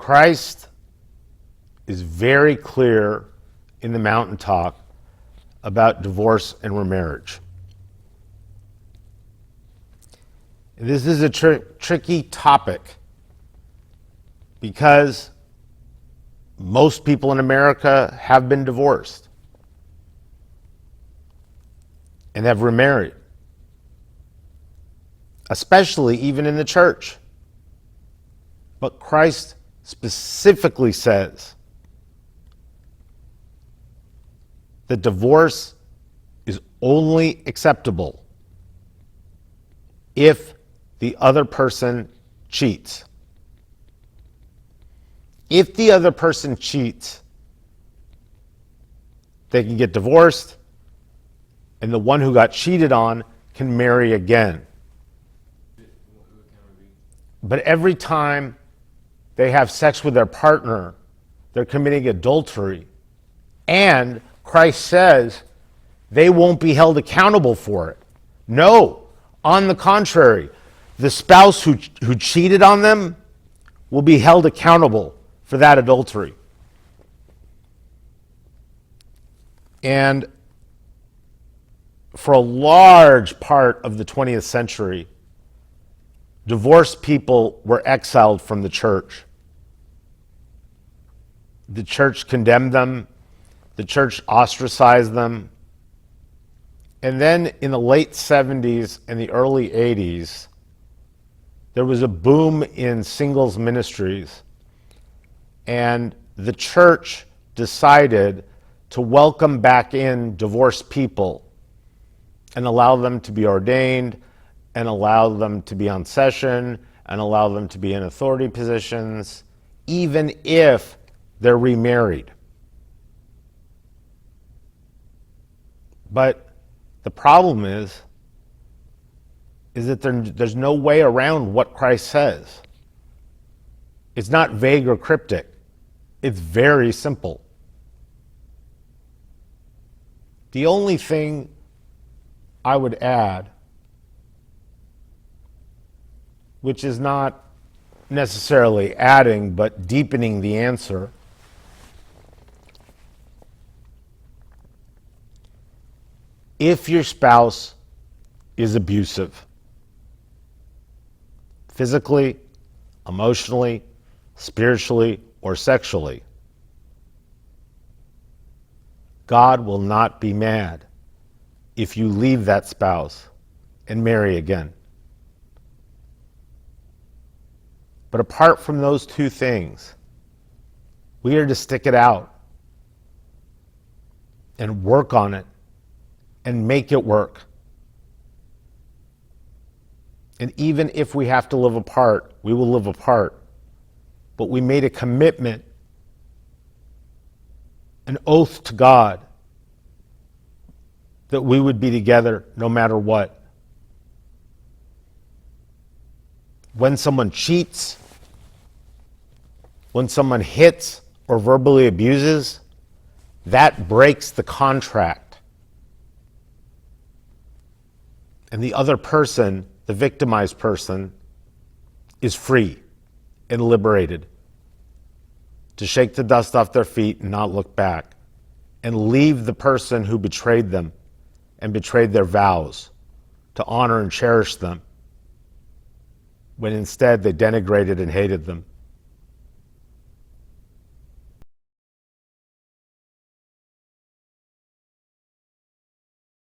Christ is very clear in the mountain talk about divorce and remarriage. This is a tricky topic because most people in America have been divorced and have remarried, especially even in the church. But Christ specifically says that divorce is only acceptable if the other person cheats. If the other person cheats, they can get divorced, and the one who got cheated on can marry again. But every time they have sex with their partner, they're committing adultery. And Christ says they won't be held accountable for it. No, on the contrary, the spouse who cheated on them will be held accountable for that adultery. And for a large part of the 20th century, divorced people were exiled from the church. The church condemned them. The church ostracized them. And then in the late 70s and the early 80s, there was a boom in singles ministries. And the church decided to welcome back in divorced people and allow them to be ordained and allow them to be on session and allow them to be in authority positions, even if they're remarried. But the problem is that there's no way around what Christ says. It's not vague or cryptic. It's very simple. The only thing I would add, which is not necessarily adding but deepening the answer, if your spouse is abusive, physically, emotionally, spiritually, or sexually, God will not be mad if you leave that spouse and marry again. But apart from those two things, we are to stick it out and work on it and make it work. And even if we have to live apart, we will live apart. But we made a commitment, an oath to God, that we would be together no matter what. When someone cheats, when someone hits or verbally abuses, that breaks the contract. And the other person, the victimized person, is free and liberated to shake the dust off their feet and not look back and leave the person who betrayed them and betrayed their vows to honor and cherish them when instead they denigrated and hated them.